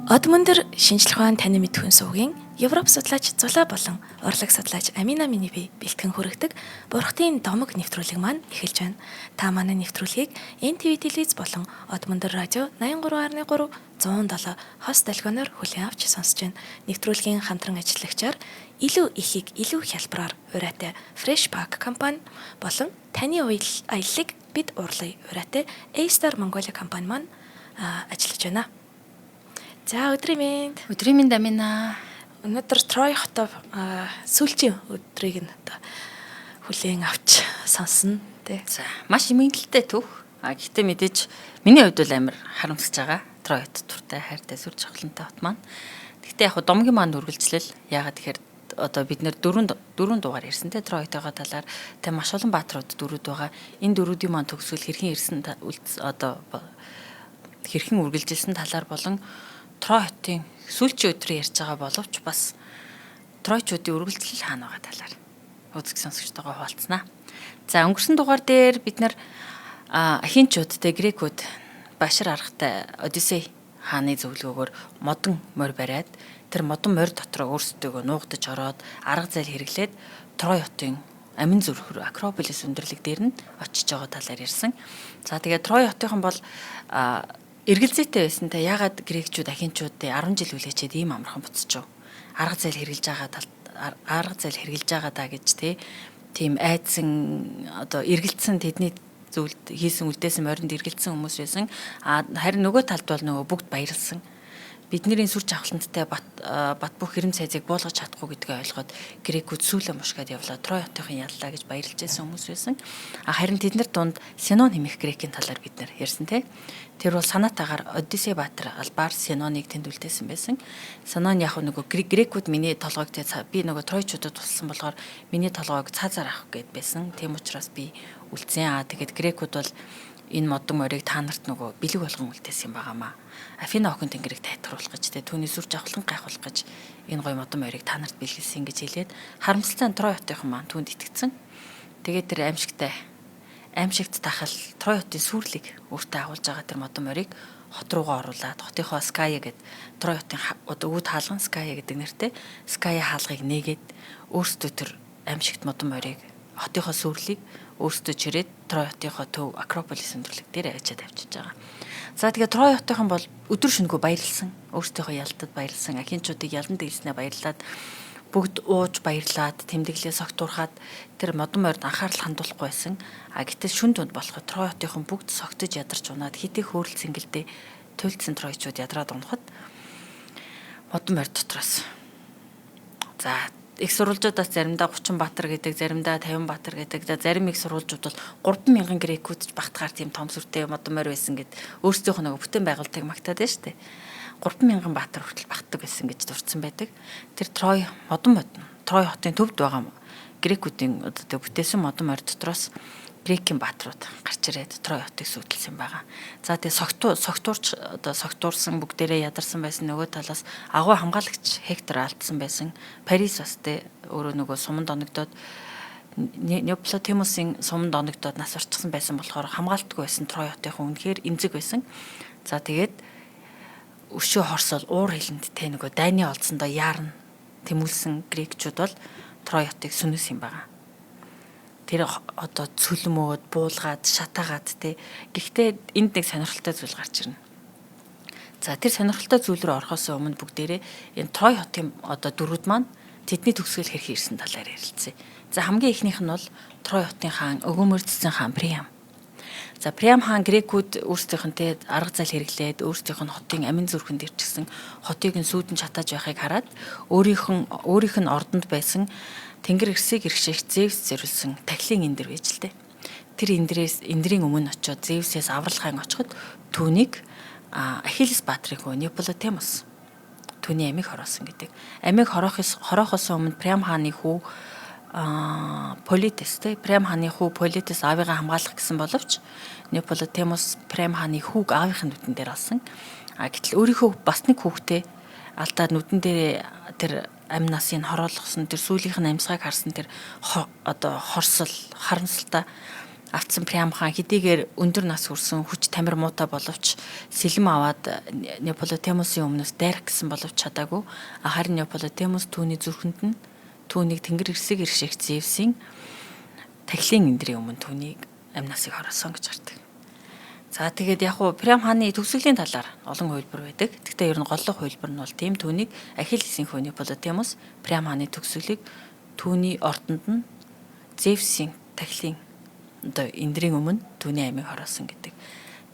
Одмондор шинжлэх ухаан танин мэдхүйн сувгийн Европ судлаач Зулаа болон Орлог судлаач Амина миний бие бэлтгэн хүргэдэг Бурхтын домог нэвтрүүлэг маань эхэлж байна. Та манай нэвтрүүлгийг NTV телевиз болон Одмондор радио 83.3 107 хос долгионоор хүлээн авч сонсож байна. Нэвтрүүлгийн хамтран ажиллагчаар илүү ихийг илүү хялбараар ураатай Fresh Pack компани болон таны аяллыг бид урлая ураатай A-Star Mongolia компани маань ажиллаж байна. За өдрийн Өдрийн Амина. Өнөөдөр Трой хотоо сүүлчийн өдрийг нь одоо хүлээн авч сонсно тий. За маш эмгэнэлтэй түүх. Гэхдээ мэдээж миний хувьд бол амар харамсаж байгаа. Трой хот туртай хайртай сүр жавхлантай хот маань. Гэхдээ яг домгийн маань үргэлжлэл яагаад тэгэхээр одоо бид нэр дөрөв дугаар ирсэн тий Трой хотойгоо талаар тэ маш олон бааtruуд дөрүүд байгаа. Энэ дөрүүдийн маань төгсгөл хэрхэн ирсэн одоо хэрхэн үргэлжилсэн талаар болон Трой хотын сүүлчийн өдрийн ярьж байгаа боловч бас тройчуудын үргэлжлэл хаана байгаа талаар үзэг сонсогчтойгоо хуваалцсанаа. За өнгөрсөн дугаар дээр бид нар ахинчуудтай грекүүд Башар аргатай Одиссей хааны зөвлөгөөгөөр модон морь бариад тэр модон морь дотроо өөрсдөө нуугдаж ороод арга зээл хэрэглээд Трой хотын амин зүрх Акрополис өндөрлөг дээр нь очиж байгаа талаар ярьсан. За тэгээд Трой хотынхан бол эргэлзээтэй байсан та ягаад грекчүүд ахинчуудын 10 жил үлээчээд ийм амархан буцчихв. Арга зээл хэрэгжилж байгаа даа гэж тийм айдсан одоо эргэлцсэн тэдний зүйлд хийсэн үлдээсэн моринд эргэлцсэн хүмүүс байсан. Харин нөгөө талд бол нөгөө бүгд баярлсан. Бидний сүр жавхланттай бат бөх хэрэм сайзыг буулгаж чадахгүй гэдгээ ойлгоод грекүүд сүүлээ мушгаад явлаа. Трой хотын яллаа гэж баярлж байсан хүмүүс байсан. Харин тэднэр дунд Сенон хэмээх грекийн талаар бид нар ярьсан тий. Тэр бол санаатаагаар Одиссей баатар албаар Сеноныг тэнд үлдээсэн байсан. Сенон яг нөгөө грекүүд миний толгойг би нөгөө тройчуудад тулсан болохоор миний толгойг цаазаар авах гэд байсан. Тийм учраас би үлдсэн. Тэгээд грекүүд бол энэ модон морийг та нарт нөгөө бэлэг болгон үлдээсэн юм байгаамаа. Афина охин тэнгэрийг тайтгаруулах гэж түүний сүр жавхлан гайхуулах гэж энэ гой модон морийг та нарт бэлгэлсэн гэж хэлээд харамсалтай Трой хотынхан маань түүнд итгэцэн. Тэгээд тэр аимшигт тахал Трой хотын сүрлийг өөртөө агуулж байгаа тэр модон морийг хот руугаа оруулаад хотынхоо Ская гэдэг Трой хотын өвд хаалган Ская гэдэг нэртэй Ская хаалгыг нээгээд өөртөө тэр аимшигт модон морийг хотынхоо сүрлийг өөртөө чирээд Трой хотынхоо төв Акрополис өндөрлөг дээр авчиад авчиж байгаа. За тэгээ Трой хотынхан бол өдөр шөнөгүй баярлсан. Өөртөөхөө ялтад баярлсан. Ахинчуудыг ялан дэглэснээр баярлаад бүгд ууж баярлаад тэмдэглээ согтуурхаад тэр модон морьд анхаарал хандуулахгүй байсан. Гэтэл шүн дунд болоход Трой хотынхан бүгд согтож ядарч унаад хитээ хөөрөл цэнгэлдээ туйлдсан тройчууд ядраад унахад модон морь дотроос за их сурвалжуудаас заримдаа 30 баатар гэдэг, заримдаа 50 баатар гэдэг, зарим их сурвалжууд бол 3,000 грекүүд багтахаар тийм том сүртэй модон морь байсан гэд өөрсдийнх нь бүтээн байгуулалтыг магтаад байна шүү дээ. 3,000 баатар хүртэл багтдаг байсан гэж дурдсан байдаг. Тэр Трой хотын төвд байгаа грекүүдийн одоо бүтээсэн модон морь дотроос грекийн бааtruуд гарч ирээд Трой хотыг сүйтлсэн байгаа. За тэгээ согтуурсан бүгдээрээ ядарсан байсан нөгөө талаас агуу хамгаалагч Хектор алдсан байсан. Парис бас өөрөө нөгөө суманд оногдоод Неоплотимусын суманд оногдоод нас орчихсан байсан болохоор хамгаалтгүй байсан Трой хотынхан үнэхээр эмзэг байсан. За тэгээд өшөө хорсол уур хилэнд нөгөө дайны олдсондоо яарна тэмүүлсэн грекчүүд бол Трой хотыг сүнэс юм байгаа. Тэр одоо цөлмөөд буулгаад шатаагаад гэхдээ энд нэг сонирхолтой зүйл гарч ирнэ. За тэр сонирхолтой зүйл рүү орохоос өмнө бүгдээрээ энэ Трой хотын одоо дөрүүд маань тэдний төгсгөл хэрхэн ирсэн талаар ярилцъя. За хамгийн ихнийх нь бол Трой хотын хаан өгөөмөрдсөн хаан Приам. За Приам хаан грекүүд өөрсдийнхэнтэй арга зал хэрэглээд өөрсдийнх нь хотын амин зүрхэнд ирчихсэн хотыг нь сүйдэн чатааж байхыг хараад өөрийнх нь ордонд байсан Тэнгэр эрсийг иргших Зевс зориулсан тахилын эндэр байж л дээ. Тэр эндрийн өмнө очиод Зевсээс авралхайн очиход түүнийг Ахиллес баатрын хүү Неоплотимус түүний амийг хороосон гэдэг. Амийг хороохоос өмнө Приам хааны хүү Политес Приам хааны хүү Политес аавыгаа хамгаалах гэсэн боловч Неоплотимус Приам хааны хүүг аавынхын нүдэн дээр алсан. Гэтэл өөрийнхөө бас нэг хүүхдээ алдаад нүдэн дээр тэр амь насыг хороолгосон тэр сүүлийнх нь амьсгайг харсан тэр одоо хорсол харамсалтай автсан Прям хаан хэдийгээр өндөр нас хүрсэн хүч тамир муутай боловч сэлэм аваад Неаполитемусын өмнөөс дайрах гэсэн боловч чадаагүй. Харин Неаполитемус түүний зүрхэнд нь түүнийг тэнгэр ирсэг иршигч Зевсийн тахилын эндрийн өмнө түүнийг амнасыг хоросон гэж гардаг. За тэгээд яг хуу Прям хааны төгсгөлийн талаар олон хувилбар байдаг. Гэхдээ ер нь голлох хувилбар нь бол тийм түүнийг Ахиллесийн хүү Неаполитемус Прям хааны төгсгөлийг түүний ордонд нь Зевсийн тахилын одоо эндрийн өмнө түүний амийг хоросон гэдэг.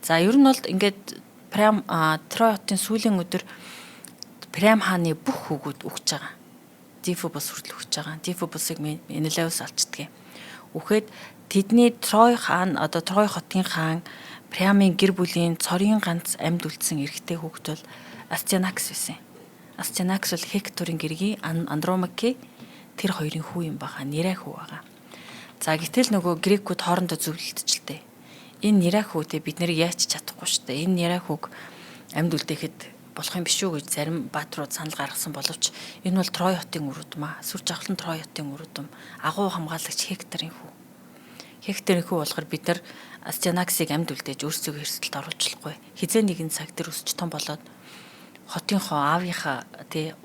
За ер нь бол ингээд Прям Трой хотын сүүлийн өдөр Прям хааны бүх хүүгүүд өгч байгаа. Дифобус хүртэл өгч байгаа. Дифобусыг Менелаус алчдаг. Үхээд тэдний Трой хаан одоо Трой хотын хаан Прямын гэр бүлийн цорын ганц амьд үлдсэн эрэгтэй хүүхэд бол Астианакс байсан. Астианакс бол Хекторын гэргийн Андромаки тэр хоёрын хүү юм баха. Нэрэ хүү байгаа. За гэтэл нөгөө грекүүд хоорондоо зөвлөлдчихлээ. Энэ нэрэ хүүдээ бид нэр яач чадахгүй шүү дээ. Энэ нэрэ хүүг амьд үлдээхэд болох юм биш үү гэж зарим баатрууд санал гаргасан боловч энэ бол Трой хотын үр удам аа. Сүр жавхлан Трой хотын үр удам. Агуу хамгаалагч Хекторын хүү. Хекторын хүү болохоор бид нар Астианаксыг амьд үлдээж өөрсдөө хэрсэлд оруулчихлахгүй. Хизээ нэгэн цаг тэр өсч том болоод хотынхоо аавынхаа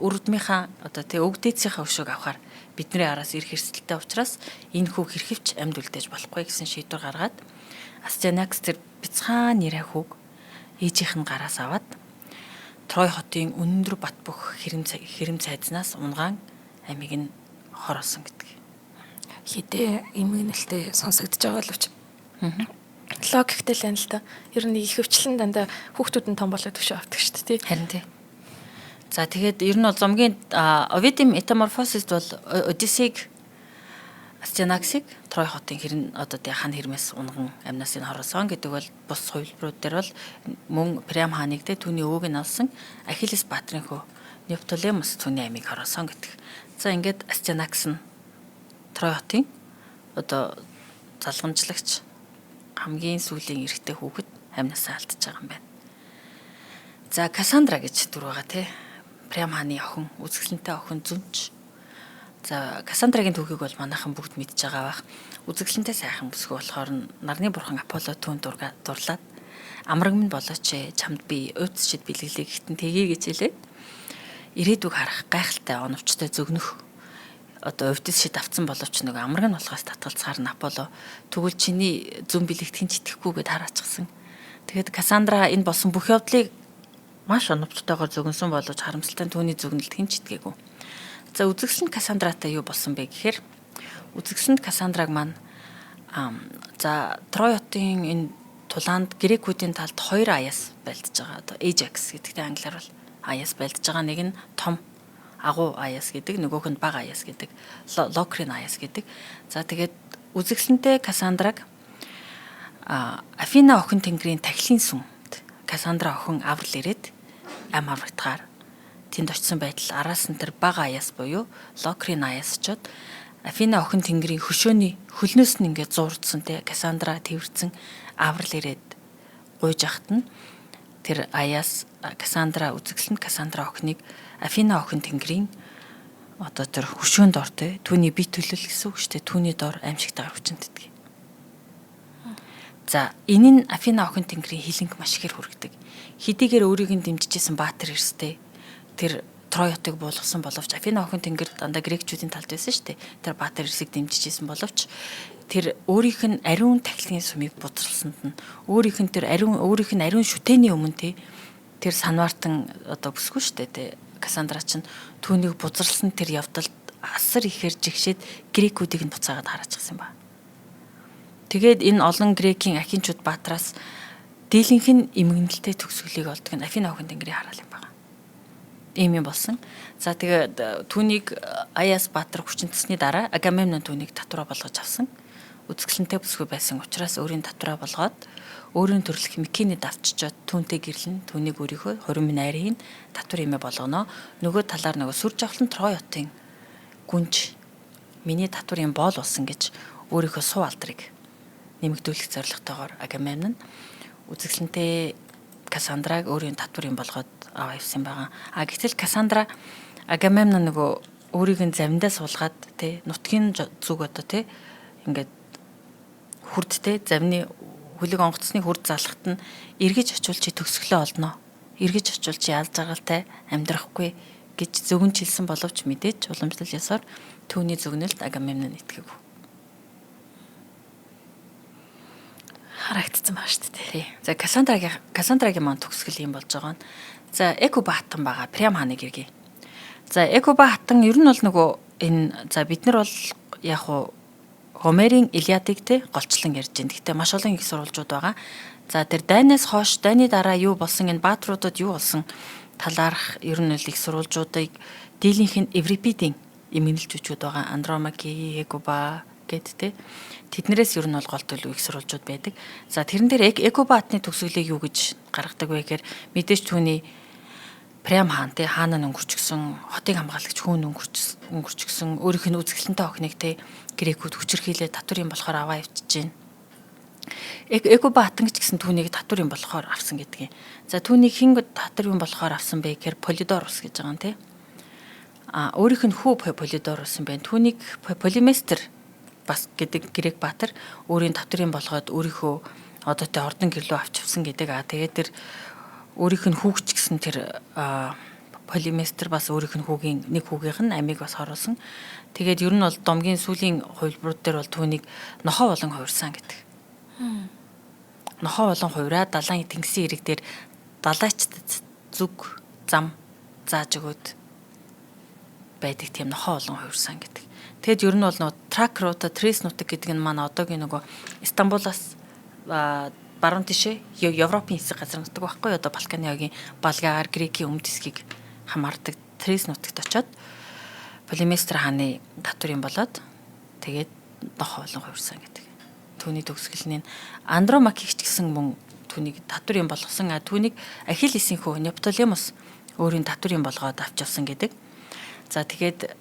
үр удмынхаа одоо өвгдээцийнхаа өшөөг авахар бидний араас ирэх хэрсэлтэй учраас энэ хүүг хэрхэвч амьд үлдээж болохгүй гэсэн шийдвэр гаргаад Астианакс тэр бяцхан нэрэ хүүг ээжийнх нь гараас аваад Трой хотын өндөр бат бөх хэрэм цайзнаас унгаан амийг нь хоросон гэдэг. Хидээ эмгэнэлтэй сонсогдож байгаа боловч логиктэй л байна л та. Ер нь их хөвчлэн дандаа хүүхдүүд нь том болоод төвшөө авдаг шүү дээ, тий. Харин тий. За тэгээд ер нь бол зомгийн Ovidium Metamorphosis бол Одиссег Астианаксыг Трой хотын хэрэн одоо хан хэрмээс унган амнасыг хоросон гэдэг бол бус хувилбарууд дээр бол мөн Прям хааныг түүний өвөөг нь алсан Ахиллес баатрын хөө Неоптолемус түүний амийг хоросон гэдэг. За ингээд Астианакс нь Трой хотын одоо залгамжлагч хамгийн сүүлийн эрэгтэй хүүхэд амнасаа алдчихж байгаа юм байна. За Кассандра гэж дүр байгаа тий. Прям хааны охин, үзэсгэлэнтэй охин Зүнч. За Кассандрагийн түүхийг бол манайхан бүгд мэдж байгаа бах. Үзэсгэлэнтэй сайхан бүсгүй болохоор нарны бурхан Аполло түүнд дурлаад амраг минь болооч чамд би уйдсчид бэлгэлээ гэхдээ тгий гэж хэлээд ирээдүг харах гайхалтай оновчтой зөгнөх одоо өвдөсшид авцсан боловч нэг амраг нь болохоос татгалцгаар нь Аполло тэгвэл чиний зүн бэлэгт хинч итгэхгүй гэд хараачихсан. Тэгэхэд Кассандра энэ болсон бүх явдлыг маш оновчтойгоор зөгнсөн боловч харамсалтай түүний зөгнөлд хинч итгээгүй. За үзэгсэлэнд Кассандратай юу болсон бэ гэхээр үзэгсэлэнд Кассандраг маань за Трой хотын энэ тулаанд грекүүдийн талд хоёр аяас байлдаж байгаа. Одоо Ajax гэдэгтэй англиар бол аяас байлдаж байгаа. Нэг нь том агуу аяас гэдэг, нөгөөх нь бага аяас гэдэг, Локрин аяас гэдэг. За тэгээд үзэгсэлэнтэй Кассандраг Афина охин тэнгэрийн тахилын сүмд Кассандра охин аврал ирээд ам аврагдахаар тэнд очисон байтал араас нь тэр бага аяас буюу Локрин аяас очоод Афина охин тэнгэрийн хөшөөний хөлнөөс нь ингээд зуурдсан те Кассандра тэрвэрсэн аврал ирээд гуйж ахт нь тэр аяас Кассандра үзэгсэлэнд Кассандра охиныг Афина охин тэнгэрийн одоо тэр хөшөөнд ор те түүний бие төлөл гэсэн үг шүү дээ. Түүний дор аимшигтай хүчнэддэг. За энэ нь Афина охин тэнгэрийн хилэнг маш ихээр хүргэдэг. Хэдийгээр өөрийг нь дэмжижсэн баатар эрстэй тэр Трой хотыг буулгасан боловч Афина охин тэнгэр дандаа грекчүүдийн талд байсан шүү дээ. Тэр баатар эрсийг дэмжижсэн боловч тэр өөрийнх нь ариун тахилын сүмийг буцралсанд нь өөрийнх нь ариун шүтээний өмнө тэр санваартан одоо бүсгүй шүү дээ те Кассандра чинь түүнийг бузралсан тэр явдалд асар ихээр жигшээд грекүүдийг нь буцаагаад хараачихсан ба. Тэгээд энэ олон грекийн ахинчууд баатараас дийлэнх нь эмгэнэлтэй төгсгөлийг олдог нь Афина охин тэнгэрийн хараал юм байна. Ийм юм болсон. За тэгээд түүнийг Аяас баатар хүчнэтсний дараа Агамемнон түүнийг татвараа болгож авсан. Үзэсгэлэнтэй бүсгүй байсан учраас өөрийн татвараа болгоод өөрийн төрлөх Микенед авчичоод түүнтэй гэрлэн түүнийг өөрийнхөө 20 минь айрын татвар хэмээн болгоно. Нөгөө талаар нөгөө сүр жавхлан Трой хотын гүнж миний татварын боол болсон гэж өөрийнхөө суу алдрыг нэмэгдүүлэх зорилготойгоор Агамемнон үзэсгэлэнтэй Кассандраг өөрийн татварын болгоод аваа явсан байгаа. Гэтэл Кассандра Агамемнон нөгөө өөрийг нь завиндаа суулгаад нутгийн зүг одоо ингээд хүрдтэй замны хөлөг онгоцны хүрд залхахт нь эргэж очивол чи төгсгөлөө олноо. Эргэж очивол чи ял жаргалтай амьдрахгүй гэж зөвгөн хэлсэн боловч мэдээж уламжлал ёсоор түүний зөвгнөлд Агамемнон итгэв. Харагдсан байна шүү дээ. Тий. За Кассандрагийн маань төгсгөл юм болж байгаа нь. За Экоба хатан байгаа. Приам хааныг иргэе. За Экоба хатан ер нь бол нөгөө энэ за бид нар бол яг уу Гомерийн Илиадыг те голчлон ярьж байна. Гэхдээ маш олон их сурвалжууд байгаа. За тэр дайнаас хойш дайны дараа юу болсон энэ баатруудад юу болсон талаарх ер нь их сурвалжуудыг дийлийнх нь Еврипидийн эмгэнэлт жүжигуд байгаа. Андромаки, Экоба гэд те тэднэрээс ер нь бол гол төлөв их сурвалжууд байдаг. За тэрэн дээр Экоба хатны төгсгөлийг юу гэж гаргадаг вэ гэхээр мэдээж түүний Приам хаан те хаана нь өнгөрчихсөн, хотыг хамгаалагч хүн өнгөрчихсөн, өөрийнх нь үзэсгэлэнтэй охиныг те грекүүд хүчирхийлээ татварын болохоор аваа явчихжээ. Экоба хатан ч гэсэн түүнийг татварын болохоор авсан гэдэг юм. За түүнийг хэн татварын болохоор авсан бэ гэхээр Полидорус гэж байгаа юм те. Өөрийнх нь хүү Полидорус юм байна. Түүнийг Полиместр бас гэдэг грек баатар өөрийн татварын болгоод өөрийнхөө одоотой ордон гэрлөө авч явсан гэдэг. Тэгээд тэр өөрийнх нь хүүгч гэсэн тэр Полиместр бас өөрийнх нь хүүгийн нэг хүүгийнх нь амийг бас хоруулсан. Тэгээд ер нь бол домгийн сүлийн хувилбарууд дээр бол түүнийг нохоо болон хувирсан гэдэг. Нохоо болон хувираад далайн тэнгисийн ирэг дээр далайчд зүг зам зааж өгөөд байдаг тийм нохоо болон хувирсан гэдэг. Тэгэд ер нь бол нөгөө Тракрута, Трис нутаг гэдэг нь манай одоогийн нөгөө Стамбулаас баруун тишээ Европын хэсэг газар нутаг байхгүй одоо Балканы хогийн Болгар, Грекийн өмнөд хэсгийг хамаардаг Трис нутагт очоод Полиместр хааны татварын болоод тэгээд нохоо болон хувирсан гэдэг. Түүний төгсгөл нь Андромакич гэсэн мөн түүнийг татварын болгосон. Түүнийг Ахиллесийн хүү Нептолемус өөрийн татварын болгоод авч явсан гэдэг. За тэгээд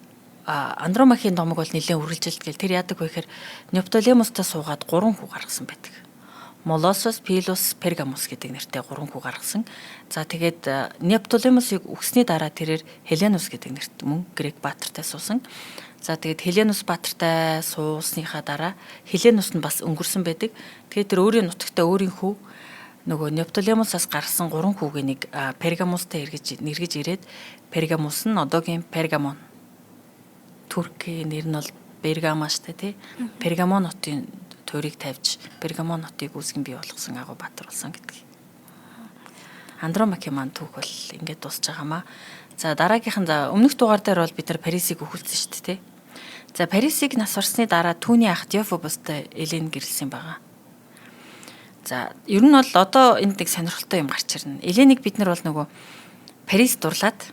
Андромахийн домог бол нэлээд үргэлжилт гэл тэр яадаг вэ гэхээр Нептолемустай суугаад 3 хүү гаргасан байдаг. Молосос, Пилус, Пергамус гэдэг нэртэй 3 хүү гаргасан. За тэгээд Нептолемусыг өгсөний дараа тэрээр Хеленус гэдэг нэрт мөн грек баатартай суусан. За тэгээд Хеленус баатартай суусныхаа дараа Хеленус нь бас өнгөрсөн байдаг. Тэгээд тэр өөрийн нутагтаа өөрийн хүү нөгөө Нептолемусаас гарсан 3 хүүгийн нэг Пергамустай нэргэж ирээд Пергамус нь одоогийн Пергамон. Туркийн нэр нь бол Бергама штэ тий. Пергамон хотын туурийг тавьж Пергамон хотыг үүсгэн бий болгосон агуу баатар болсон гэдэг. Андромаки маань түүх бол ингээд дуусж байгаамаа. За дараагийнхан за өмнөх дугаар дээр бол бид нар Парисыг өхүүлсэн шүү дээ тий. За Парисыг нас барсны дараа түүний ах Диофобостой Элен гэрэлсэн байгаа. За ер нь бол одоо энд нэг сонирхолтой юм гарч ирнэ. Эленийг бид нар бол нөгөө Парис дурлаад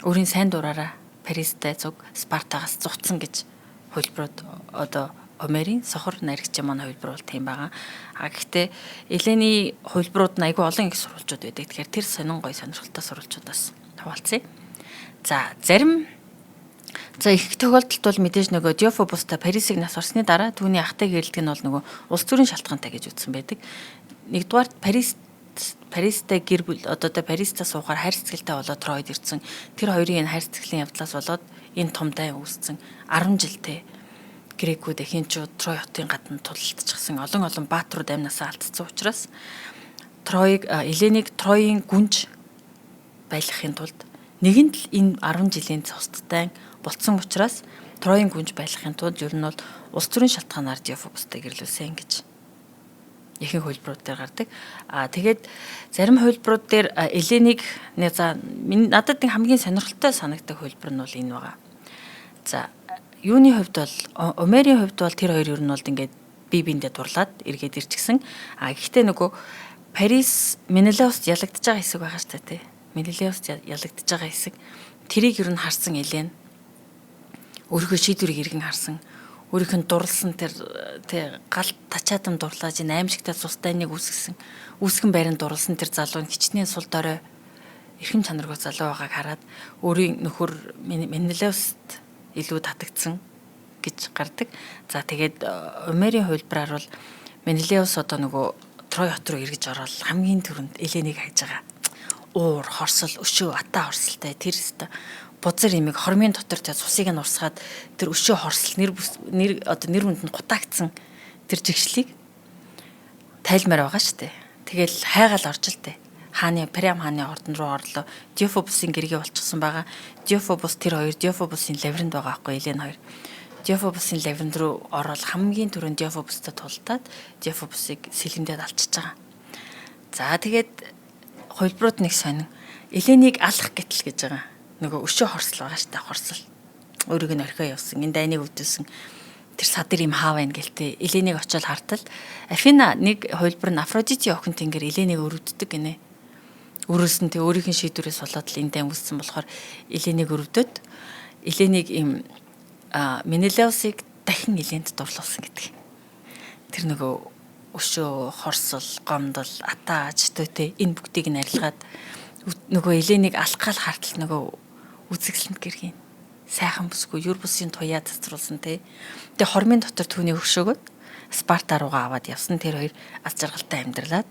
өөрийн сайн дураараа Паристай зүг Спартагаас зуцсан гэж хувилбарууд одоо Гомерийн сохор наригчийн манай хувилбар бол тийм байгаа. Гэхдээ Элений хувилбарууд нь айгүй олон их сурвалжууд байдаг. Тэгэхээр тэр сонин гой сонирхолтой сурвалжуудаас хаваалцъя. За их тохиолдолд бол мэдээж нөгөө Диофобостой Парисыг нас барсны дараа түүний ахтай гэрэлдэг нь бол нөгөө улс төрийн шалтгаантай гэж үзсэн байдаг. Нэгдүгээр Паристай гэр бүл одоо Паристай суухаар хайр цэцгэлтэй болоод Троид ирсэн. Тэр хоёрын энэ хайр цэцгэлийн явдлаас болоод энэ том дайн үүссэн 10 жилдээ грекүүд эхинчүүд Трой хотын гадна тулалдчихсан олон баатрууд амнасаа алдсан учраас Эленийг Троийн гүнж байлгахын тулд нэгэнт л энэ 10 жилийн цусттай болцсон учраас Троийн гүнж байлгахын тулд ер нь бол улс төрийн шалтгаанаар Диофобостой гэрлүүлсэн гэж ихэнх хувилбарууд дээр гардаг. Тэгээд зарим хувилбарууд дээр Эленийг надад нэг хамгийн сонирхолтой санагддаг хувилбар нь бол энэ байгаа. За юуны хувьд бол Омерийн хувьд бол тэр хоёр ер нь бол ингээд бие биендээ дурлаад эргээд ирчихсэн. Гэхдээ нөгөө Парис Менелеуст ялагдчихж байгаа хэсэг байгаа шүү дээ. Менелеуст ялагдчихж байгаа хэсэг. Тэрийг ер нь харсан Элен өөрийнхөө шийдвэрийг эргэн харсан. Өөрийнх нь дурлсан тэр галт тачаатам дурлааж энэ аимшигтай цустай нэг үүсгэн байранд дурлсан тэр залуу нь хичнээн сул дорой эрхэм чанаргүй залуу байгааг хараад өөрийн нөхөр Менелеуст илүү татагдсан гэж гардаг. За тэгээд Омерийн хувилбараар бол Менелеус одоо нөгөө Трой хот руу эргэж ороод хамгийн түрүүнд Эленийг хайж байгаа. Уур, хорсол, өшөө, атаа хорсолтой тэр өстө бузар имийг хормын дотор тэ цусыг нь урсгаад тэр өшөө хорсол нэр хүнд нь гутаагдсан тэр жигшлийг тайлмаар байгаа шүү дээ. Тэгэл хайгаал орж л дээ. Прям хааны ордон руу орлоо. Диофобусын гэргээ болчихсон байгаа. Диофобус тэр хоёр Диофобусын лавиринд байгаа байхгүй Елен хоёр. Диофобусын лавиринд руу ороод хамгийн түрүүнд Диофобустай тултаад Диофобусыг сэлгэмдээд алчиж байгаа. За тэгээд хувилбарууд нэг сонин. Еленийг алах гэтэл гэж байгаа. Нөгөө өшөө хорсол байгаа шүү дээ. Хорсол. Өөрийг нь орхио явсан. Энэ дайныг өдөөсөн. Тэр садар юм хаав байна гэлтэй. Еленийг очиод хартал. Афина нэг хувилбар нь Афродити охин тэнгэр Еленийг өрөвддөг гинэ. Өрөөсөн тэ өөрийнх нь шийдвэрээс болоод л энэ дай үүссэн болохоор Еленийг өрөвдөд Еленийг им Менелеусыг дахин Еленд дурлуулсан гэдэг. Тэр нөгөө өшөө, хорсол, гомдол, атааж төтэй энэ бүгдийг нь арилгаад нөгөө Еленийг алхаал хартал нөгөө үзэсгэлэнт гэрхийн сайхан бүсгүй юр бусын туяа цацруулсан тэ. Тэгээ хормын дотор түүний өгшөөгөөд Спарта руугаа аваад явсан. Тэр хоёр аз жаргалтай амьдраад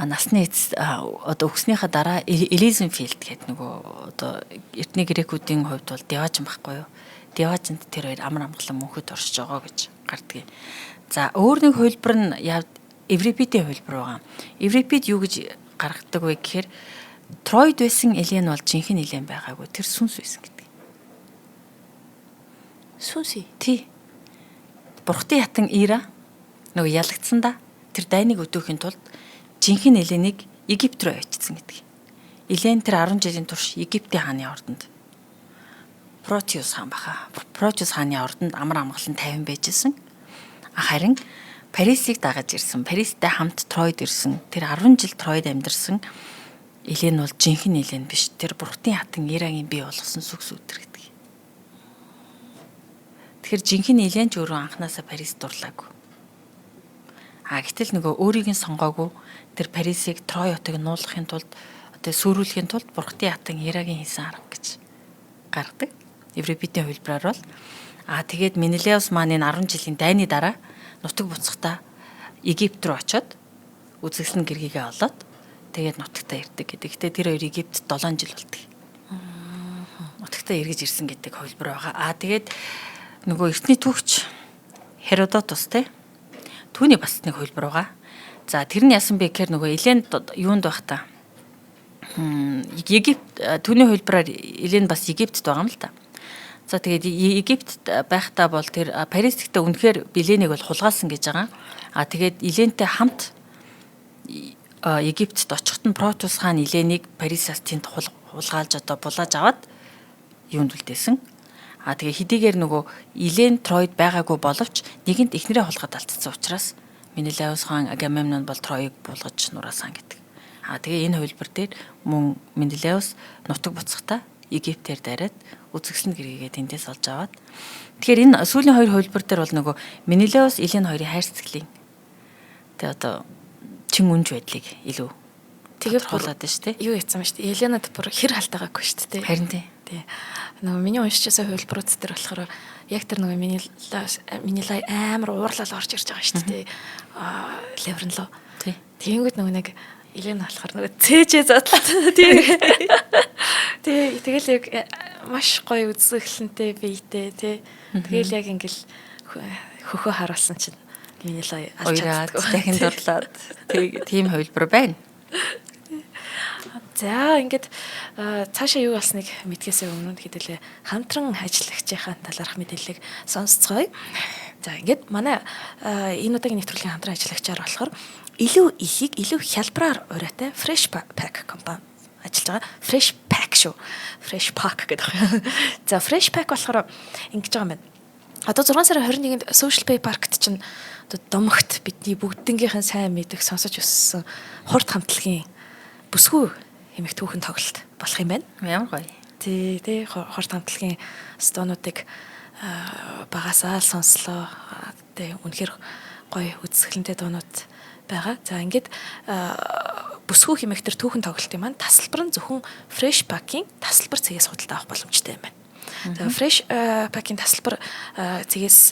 насны эцэс одоо өгснийхаа дараа Элизенфилд гэдэг нөгөө одоо эртний грекүүдийн хувьд бол Деважин байхгүй юу? Деважинд тэр хоёр амар амгалан мөнхөд оршиж байгаа гэж гардгийг. За өөр нэг хувилбар нь Еврипидийн хувилбар байгаа. Еврипид юу гэж гаргадаг вэ гэхээр Троид байсан Елен бол жинхэнэ Елен байгаагүй. Тэр сүнс байсан гэдэг. Сүнсий. Тий. Бурхтын хатан Ира нөгөө ялагдсан да. Тэр дайныг өдөөхийн тулд жинхэнэ Еленийг Египт руу авчирсан гэдэг. Елен тэр 10 жилийн турш Египтийн хааны ордонд Протеус хаан баха. Протеус хааны ордонд амар амгалан 50 байжсэн. Харин Парисыг дагаж ирсэн. Паристай хамт Троид ирсэн. Тэр 10 жил Троид амьдарсан Елен бол жинхэнэ Елен биш. Тэр Бурхтын хатан Ирагийн бий болгосон сүкс өдр гэдэг. Тэгэхээр жинхэнэ Елен ч өөрөө анханасаа Парис дурлаагүй. Гэтэл нөгөө өөрийг нь сонгоогүй тэр Парисыг Трой хотыг нуулгахын тулд одоо сүрүүлэхийн тулд Бурхтын хатан Ирагийн хийсэн арга гэж гаргадаг. Еврипидийн хувилбараар бол тэгээд Менелеус маань энэ 10 жилийн дайны дараа нутаг буцахдаа Египт руу очиод үзэсгэлэн гэргийгээ олоод тэгээд нутагтаа ирдэг гэдэг. Гэтэ тэр хоёр Египт 7 жил болдог. Нутагтаа эргэж ирсэн гэдэг хувилбар байгаа. Тэгээд нөгөө эртний түүхч Херодотус те түүний бас нэг хувилбар байгаа. За тэр нь яасан бэ гэхээр нөгөө Елен юунд байх та? Египт түүний хувилбараар Елен бас Египтэд байгаа юм л та. За тэгээд Египтэд байхдаа бол тэр Паристэй үнэхээр Еленийг бол хулгаалсан гэж байгаа. Тэгээд Елентэй хамт Египтэд очиход нь Протус хаан Еленийг Парисаас тэнд хулгаалж одоо булааж аваад юунд үлдээсэн. Тэгээ хэдийгээр нөгөө Елен Троид байгаагүй боловч нэгэнт эхнэрээ хулгаад алдсан учраас Менелеус хаан Агамемнон бол Троийг булгаж нураасан гэдэг. Тэгээ энэ хувилбар дээр мөн Менелеус нутаг буцахдаа Египтээр дараад үзэсгэлэн гэргийгээ тэндээс олж аваад тэгэхээр энэ сүүлийн хоёр хувилбар дээр бол нөгөө Менелеус Елен хоёрын хайр цэцлийн тэгээ одоо чин үнж байдлыг илүү тэгээд хулаад байна шүү дээ. Юу яцсан ба шүү дээ. Еленад бүр хэр халтаагаагүй шүү дээ. Харин тий. Нөгөө миний уншижсэн хувилбарууд дээр болохоор яг тэр нөгөө Менелай амар уурлал орж ирж байгаа шүү дээ. Леврен лөө. Тэгэнгүүт нөгөө нэг Елен болохоор нөгөө цээжээ задлаа. Тэгэл яг маш гоё үзэсгэлэнтэй биетэй тий. Тэгэл яг ингээл хөхөө харуулсан чинь Менелай алж чаддаг. Дахин дурлаад тийм хувилбар байна. За ингээд цаашаа юу болсныг мэдгээсээ өмнө хэдүүлээ хамтран ажиллагчийн талаарх мэдээллийг сонсцгоё. За ингээд манай энэ удаагийн нэвтрүүлгийн хамтран ажиллагчаар болохоор илүү ихийг илүү хялбараар ураатай Fresh Pack компани ажиллаж байгаа. Fresh Pack шүү. Fresh Pack гэдэг. За Fresh Pack болохоор ингэж байгаа юм байна. Одоо 6 сарын 21-нд Social Pay Park-т чинь одоо домогт бидний бүгднгийнхэн сайн мэдэх сонсож өссөн хурд хамтлагийн бүсгүй хэмээх түүхэн тоглолт болох юм байна. Ямар гоё. Тий, хурд хамтлагийн стоонуудыг багасаа л сонслоо. Тий, үнэхээр гоё үзэсгэлэнтэй дуунууд байгаа. За ингээд бүсгүй хэмээх төр түүхэн тоглолтын маань тасалбар нь зөвхөн Fresh Pack-ийн тасалбар цэгээс худалдаа авах боломжтой юм байна. За Fresh Pack-ийн тасалбар цэгээс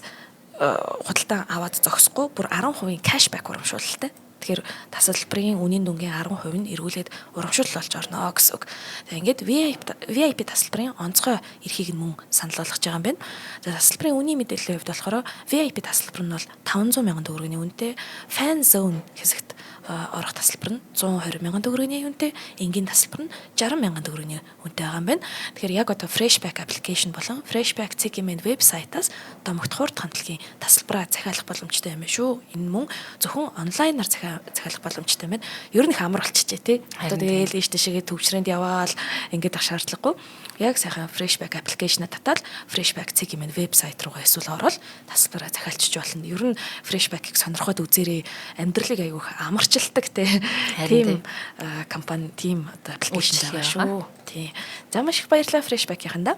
худалдаа аваад зогсохгүй бүр 10% кэшбэк урамшуулалтай. Тэгэхээр тасалбарын үнийн дүнгийн 10% нь эргүүлээд урамшуул болж орно гэсэн үг. За ингээд VIP тасалбарын онцгой эрхийг нь мөн санал болгож байгаа юм байна. За тасалбарын үнийн мэдээллийн хувьд болохоор VIP тасалбар нь бол 500 мянган төгрөгийн үнэтэй, Fan Zone хэсэгт орох тасалбар нь 120 мянган төгрөгийн үнэтэй, энгийн тасалбар нь 60 мянган төгрөгийн үнэтэй байгаа юм байна. Тэгэхээр яг одоо Freshback application болон Freshback Цэгийн вебсайтаас домогт хурд хандлагын тасалбараа захиалах боломжтой юм шүү. Энэ мөн зөвхөн онлайнаар захиалах боломжтой юм байна. Ер нь их амар болчихжээ тий. Одоо тэгээл ийш тийшээ төвчрөнд яваал ингээд ах шаардлагагүй. Яг сайхан Freshback application-а татаад Freshback Цэгийн вебсайт руугаа эсвэл ороод тасалбараа захиалчих болно. Ер нь Freshback-ийг сонирхоод үзээрэй. Амьдралыг аягүй амарчилдаг тийм компани, тийм одоо аппликейшн байгаа шүү. Тийм. За маш их баярлалаа Freshback-ийнхандаа.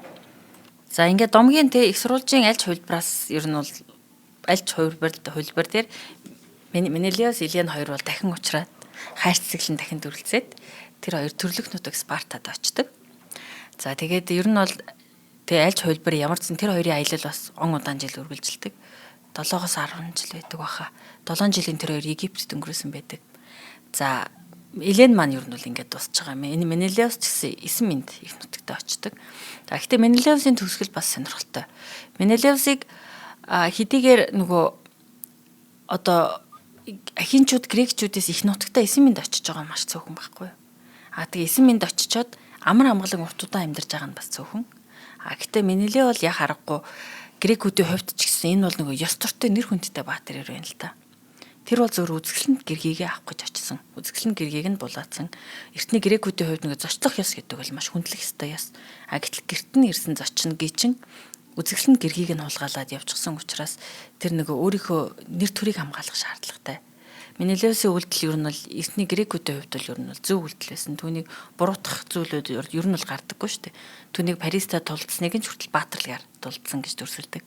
За ингээд домгийн их сурвалжийн альж хувилбараас ер нь бол альж хувилбар дээр Menelaos Ilian хоёр бол дахин уулзраад хайрц цэглэн дахин дүрлцээд тэр хоёр төрлөх нутаг Спартад очдог. За тэгээд ер нь бол альж хувилбар ямар ч тэр хоёрын аялал бас он удаан жил үргэлжилдэг. 7-оос 10 жил байдаг баха. 7 жилийн тэр хоёр Египтэд өнгөрөөсөн байдаг. За Элен маань ер нь бол ингээд дуусч байгаа юм. Энэ Menelaos ч гэсэн 9 минут их нутагтаа очдог. За гэхдээ Menelaos-ийн төгсгөл бас сонирхолтой. Menelaos-ыг хэдийгээр нөгөө одоо ахинчууд грекчүүдээс их нутагтаа 9 минут очиж байгаа маш цөөхөн байхгүй юу? Тэгээ 9 минут очичоод амар амгалан урт удаан амьдарч байгаа нь бас цөөхөн. Гэхдээ Menelaos бол яг харахгүй грекүүдийн хувьд ч гэсэн энэ бол нөгөө ёс төртэй нэр хүндтэй баатар юм байна л та. Тэр бол зөв үзэсгэлэнт гэргийгээ авах гэж очсон. Үзэсгэлэнт гэргийг нь булаацсан. Эртний грекүүдийн хувьд нөгөө зочлох ёс гэдэг бол маш хүндлэх ёстой ёс. Гэтэл гэрт нь ирсэн зочин гичин үзэсгэлэнт гэргийг нь хулгайлаад явчихсан учраас тэр нөгөө өөрийнхөө нэр төрийг хамгаалах шаардлагатай. Menelaos-ийн үйлдэл ер нь бол эртний грекүүдийн хувьд бол ер нь бол зөв үйлдэл байсан. Түүнийг буруутгах зүйлүүд ер нь бол гардаггүй шүү дээ. Түүнийг Паристад тулдсныг нь хүртэл баатарлагаар тулдсан гэж дүрсэлдэг.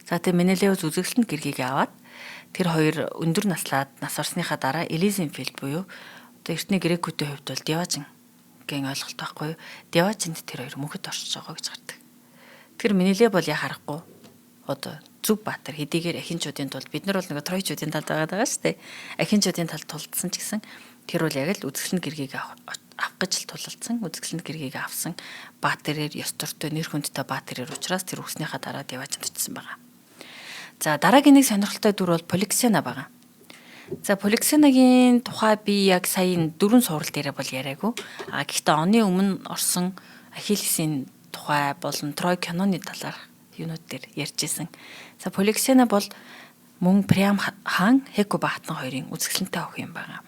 За тэгээ Menelaos үзэсгэлэнт гэргийг аваад тэр хоёр өндөр наслаад нас орсныхаа дараа Элизенфилд буюу одоо эртний грекүүдийн хувьд бол Диожин гэн ойлголт байхгүй юу? Диожинд тэр хоёр мөнхөд оршиж байгаа гэж гардаг. Тэр Menelaos бол яа харахгүй одоо зүг баатар хэдийгээр ахинчуудын тулд бид нар бол нэг Тройчуудын талд байгаа шүү дээ. Ахинчуудын талд тулдсан ч гэсэн тэр бол яг л үзэсгэлэнт гэргийг авах гэж тулалдсан. Үзэсгэлэнт гэргийг авсан баатарээр ёс төртэй нэр хүндтэй баатарээр учраас тэр үснийхаа дараа Диожинд очсон байгаа. За дараагийн нэг сонирхолтой дүр бол Поликсена байгаа. За Поликсенагийн тухай би яг саяын 4 сурал дээрээ бол яриаггүй. Гэхдээ оны өмнө орсон Ахиллесийн тухай болон Трой киноны талаар юунууд дээр ярьжсэн. За Поликсена бол мөн Приам хаан Хеку баатан хоёрын үзэсгэлэнтэй охин юм байгаа.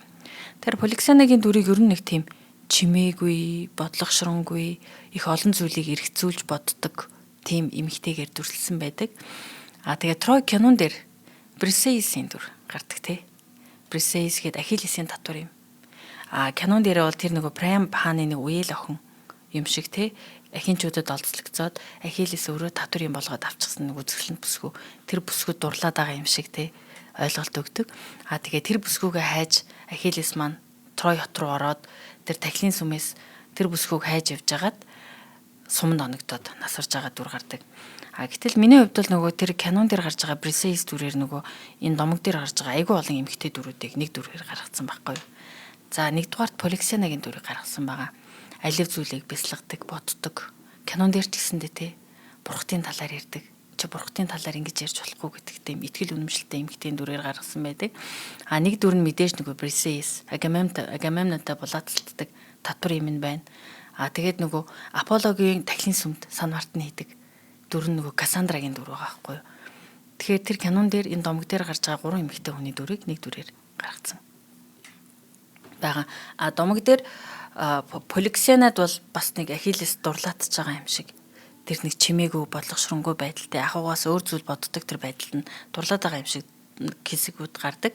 Тэр Поликсенагийн дүрийг ер нь нэг тийм чимээгүй, бодлогошронгүй, их олон зүйлийг эргцүүлж боддог тийм эмэгтэйгээр дүрслэлсэн байдаг. Тэгээ Трой кинон дээр Брисеисийн дүр гардаг тий. Брисеис гээд Ахиллесийн татвар юм. Кинон дээр бол тэр нөгөө Приам хааны нэг үеэл охин юм шиг тий. Ахинчуудад олзлогцоод Ахиллес өөрөө татвар юм болгоод авчихсан нэг үзэсгэлэнт бүсгүй. Тэр бүсгүүд дурлаад байгаа юм шиг тий ойлголт өгдөг. Тэгээ тэр бүсгүйгээ хайж Ахиллес маань Трой хот руу ороод тэр тахилын сүмээс тэр бүсгүйг хайж явж агаад суманд оногдоод насарж байгаа дүр гардаг. Гэтэл миний хувьд бол нөгөө тэр кинон дээр гарч байгаа Брисеис дүрээр нөгөө энэ домог дээр гарч байгаа айгүй олон эмэгтэй дүрүүдийг нэг дүрээр гаргацсан байхгүй юу. За нэгдүгээрт Поликсенагийн дүрийг гаргасан байгаа. Алив зүйлийг бясалгадаг, боддог. Кинон дээр ч гэсэндээ те бурхтын талаар ярьдаг. Чи бурхтын талаар ингэж ярьж болохгүй гэдэгтэй итгэл үнэмшилтэй эмэгтэй дүрээр гаргасан байдаг. Нэг дүр нь мэдээж нөгөө Брисеис, Агамемнонтой булаацалддаг татвар юм байна. Тэгээд нөгөө Аполлогийн тахилын сүмд сан мартан хийдэг дүр нь нөгөө Кассандрагийн дүр байгаа байхгүй юу. Тэгэхээр тэр кинон дээр энэ домог дээр гарч байгаа 3 эмэгтэй хүний дүрийг нэг дүрээр гаргацсан байгаа. Домог дээр Поликсенад бол бас нэг Ахиллес дурлаатж байгаа юм шиг. Тэр нэг чимээгүй бодлогошронгүй байдалтай ахугаас өөр зүйл боддог тэр байдалд нь дурлаад байгаа юм шиг хэсгүүд гардаг.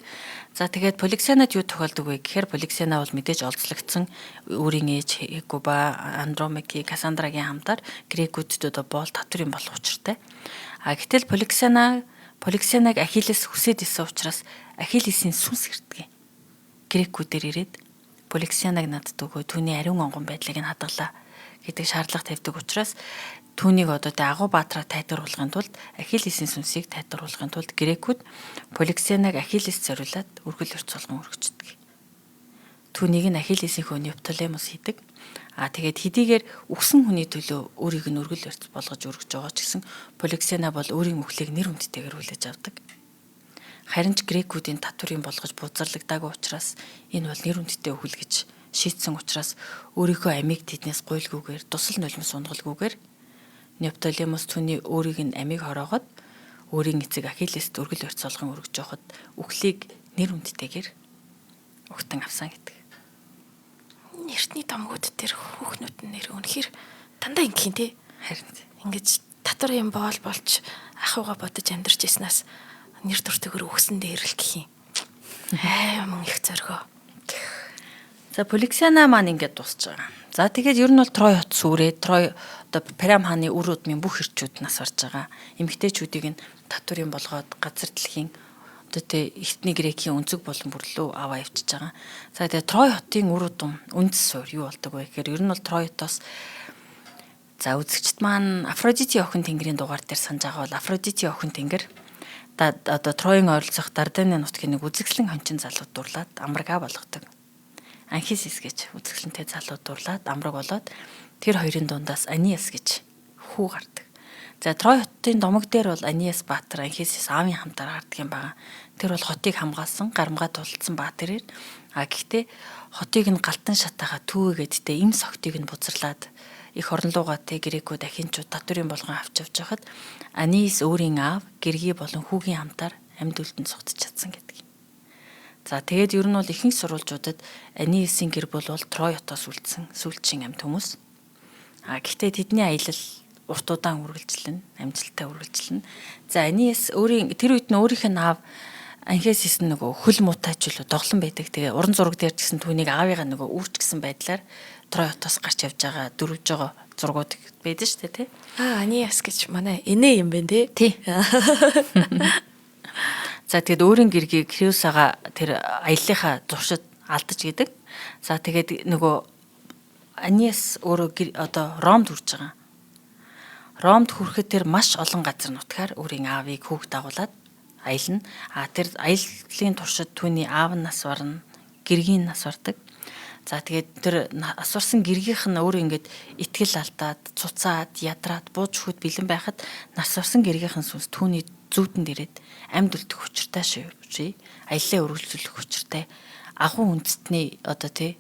За тэгээд Поликсенад юу тохиолдог вэ гэхээр Поликсена бол мэдээж олзлогдсон өөрийн ээж Хекуба, Андромеки, Кассандрагийн хамтаар грекүүдэд одоо боол татвар юм болох учиртай. Гэтэл Поликсенаг Ахиллес хүсээд исэн учраас Ахиллесийн сүнс ирдэг. Грекүүдээр ирээд Поликсенаг надад өгөө түүний ариун онгон байдлыг нь хадгалаа гэдэг шаардлага тавьдаг учраас түүнийг одоо тэ агуу баатраа тайлбарлахын тулд Ахиллесийн сүнсийг тайлбарлахын тулд грекүүд Поликсенаг Ахиллес зориулаад үргэл өрц болгон өргөждөг. Түүнийг нь Ахиллесийнхөө Неоптолемос хийдэг. Тэгээд хэдийгээр үгсэн хүний төлөө өөрийг нь өргөл өрц болгож өргөж байгаа ч гэсэн Поликсена бол өөрийн мөхлийг нэр хүндтэйгээр хүлээж авдаг. Харин ч грекүүдийн татврын болгож бузарлагдаагүй учраас энэ бол нэр хүндтэй өхөл гэж шийдсэн учраас өөрийнхөө амийг тэднээс гуйлгүйгээр тусал нулимс унгалгүйгээр Неоптолемос түүний өөрийг нь амийг хороогоод өөрийн эцэг Ахиллест өргөл өрц болгон өргөж явахад үхлийг нэр хүндтэйгээр өгтөн авсан гэдэг. Эртний домгууд дээр хүүхнүүд нь нэр үнэхээр дандаа ингэхийн тий. Харин Ингэж татвар юм болж ахыугаа бодож амьдарч яснаас нэр төртөгөр өгсөн дээр л гэх юм. Мөн их зоргоо. За Поликсена маань ингээд дуусж байгаа. За тэгээд ер нь бол Трой хот сүрээд Трой одоо Прям хааны үр удмын бүх эрчүүд нас орж байгаа. Эмэгтэйчүүдийг нь татврын болгоод газар дэлхийн одоо тэ эртний грекийн өнцөг болон бүрлөө аваа явчихж байгаа. За тэгээд Трой хотын үр удам үндэс суур юу болдог вэ гэхээр ер нь бол Трой хотоос за үзэгчд маань Афродитийн охин тэнгэрийн дугаар дээр санаж байгаа бол Афродитийн охин тэнгэр одоо Троийн ойролцох Дарданы нутгийн нэг үзэгслэн хончин залууд дурлаад амрага болгодог. Анхисис гэж үзэгсэлэнтэй залууд дурлаад амраг болоод тэр хоёрын дундаас Аниас гэж хүү гардаг. За Трой хотын домог дээр бол Аниас баатар Анхисис аавын хамтаар гардаг юм байна. Тэр бол хотыг хамгаалсан, гарамгаа тулцсан баатарээр гэхдээ хотыг нь галтан шатаага түүгээдтэй им согтыг нь бузарлаад их оронлуугаа тэ грекүүд ахинчууд татврын болгон авч явж хахад Аниас өөрийн аав гэргий болон хүүгийн хамтаар амьд үлдэнд цогтж чадсан гэдэг. За тэгээд ер нь бол ихэнх сурвалжуудад Аниасийн гэр бүл бол Трой хотоос үлдсэн сүүлчийн амьд хүмүүс. Гэхдээ тэдний аялал урт удаан үргэлжлэн, амжилттай үргэлжлэн. За Аниас өөрийн тэр үед нь өөрийнх нь аав Анхисис нөгөө хөл муутайч л доглон байдаг. Тэгээ уран зураг дээр ч гэсэн түүнийг аавыгаа нөгөө үрч гисэн байдлаар Трой хотоос гарч явж байгаа дөрвж байгаа зургууд байдаг шүү дээ тий. Аниас гэж манай энэ юм бэ тий. За тэгээд өөрийн гэргийг Криусаага тэр аяллахаа зуршид алдаж идэг. За тэгээд нөгөө Аниас өөрөө одоо Ромд хүрч байгаа. Ромд хүрэхэд тэр маш олон газар нутгаар өөрийн аавыг хүүг дагуулад аялна. Тэр аяллалын туршид түүний аав нь нас барна, гэргийн нас бардаг. За тэгээд тэр асварсан гэргийнх нь өөрөө ингээд итгэл алдаад, цуцаад, ядраад, бууж өгөхөд бэлэн байхад нас барсан гэргийнх нь сүнс түүний зүйтэнд ирээд амьд үлдэх хүчтэй шивжээ. Аяллаа үргэлжлүүлэх хүчтэй. Агуу үндэстний одоо тий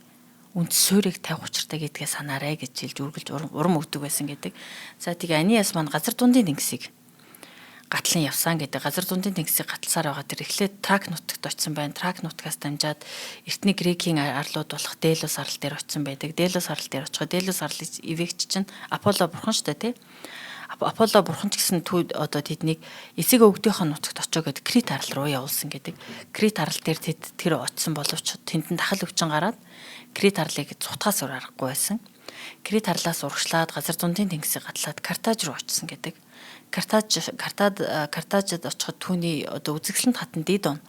үндэс суурийг тавих учиртай гэдгээ санаарай гэж хэлж үргэлж урам өгдөг байсан гэдэг. За тэгээ Аниас маань газар дундын тэнгисийг гатлан явсан гэдэг. Газар дундын тэнгисийг гатлсаар байгаа тэр эхлээд Трак нутагт очсон байна. Трак нутгаас дамжаад эртний грекийн арлууд болох Делос арал дээр очсон байдаг. Делос арал дээр очиход Делос арлыг эвэгч чинь Аполло бурхан шүү дээ тий. Аполло бурхан ч гэсэн одоо тэднийг эсэг өвгдийнхөө нутагт очоо гэд Крит арал руу явуулсан гэдэг. Крит арал дээр тэр очсон боловч тэнд дахал өвчин гараад Крит арлыг цутгаас урахгүй байсан. Крит арлаас урагшлаад газар дундын тэнгисийг гатлаад Картаж руу очсон гэдэг. Картажид очиход түүний одоо үзэгсэлэнт хатан Дидон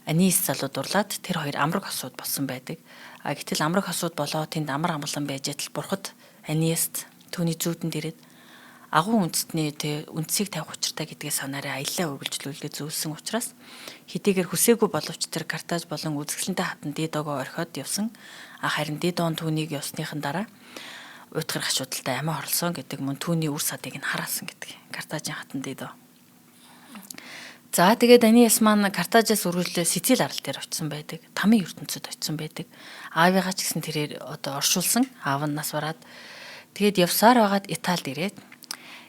Аниас залууд дурлаад тэр хоёр амраг хосууд болсон байдаг. Гэтэл амраг хосууд болоо тэнд амар амгалан байж атал бурхад Аниаст түүний зүйтэнд ирээд агуу үндэстний үндсийг тавих учиртай гэдгээ санаарай аяллаа үргэлжлүүлгээ зөвлөсөн учраас хэдийгээр хүсээгүй боловч тэр Картаж болон үзэсгэлэнтэй хатан Дидогоо орхиод явсан. Харин Дидон түүнийг явсныхан дараа уйтгар гашуудалтай амиа хорлсон гэдэг мөн түүний үр садыг нь хараасан гэдэг. Картажийн хатан Дидо. За тэгээд Аниас маань Картажаас үргэлжлээ Сицил арал дээр очсон байдаг. Тамийн ертөнцид очсон байдаг. Аавыгаа ч гэсэн тэрээр одоо оршуулсан. Аав нь нас бараад тэгээд явсаар байгаад Италид ирээд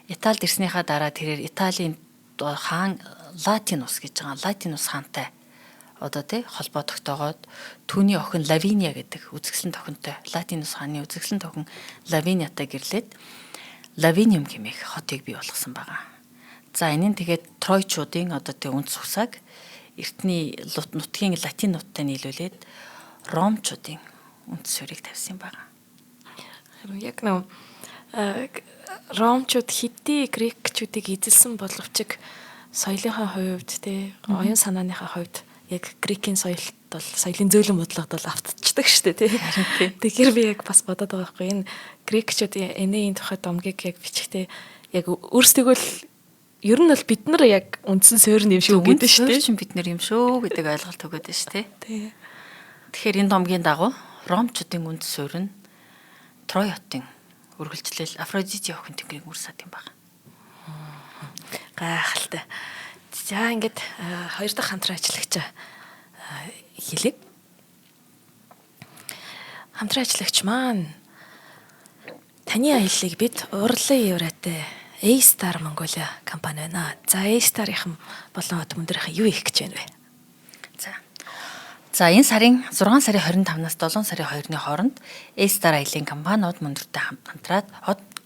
Италид ирснийхаа дараа тэрээр Италийн хаан Латинус гэж байгаа Латинус хаантай одоо тий холбоо тогтоогоод түүний охин Лавиния гэдэг үзэсгэлэн тохинтой Латинус хааны үзэсгэлэн тохин Лавиниатай гэрлээд Лавиниум гэмэх хотыг бий болгосон байгаа. За энэ нь тэгээд Тройчуудын одоо тий үндэс усаг эртний нутгийн латин нуттай нийлүүлээд Ромчуудын үндэс суурийг тавьсан байгаа. Яг нэг Ромчууд хэдий грекчүүдийг эзэлсэн боловч соёлынхаа хувьд те оюун санааныхаа хувьд яг грекийн соёлт бол соёлын зөөлөн бодлогод бол автчихсан дурсдаг шүү дээ тий. Тэгэхээр би яг бас бодоод байгаа байхгүй энэ грекчүүд Энеийн тухай домгийг яг бичихтэй яг өөрсдөө л ер нь бол бид нар яг үндсэн суурь юм шүү гэдэг шүү дээ. Чинь бид нар юм шүү гэдэг ойлголт өгöd нь шүү тий. Тэгэхээр энэ домгийн дагуу Ромчуудын үнд суурь нь Трой хотын үргэлжлэл Афродите охин тэнгэрийн үр сад юм байна. Гайхалтай. За ингээд хоёр дахь хамтран ажиллагч хэлээ. Хамтран ажиллагч маань таны аяллыг бид Урлын Евратай A-Star Mongolia компани байна. За A-Star-ийн болон од мөндрийнхэн юу хийх гэж байна вэ? За энэ сарын 6 сарын 25-наас 7 сарын 2-ны хооронд A-Star аялын компани од мөндртэй хамтраад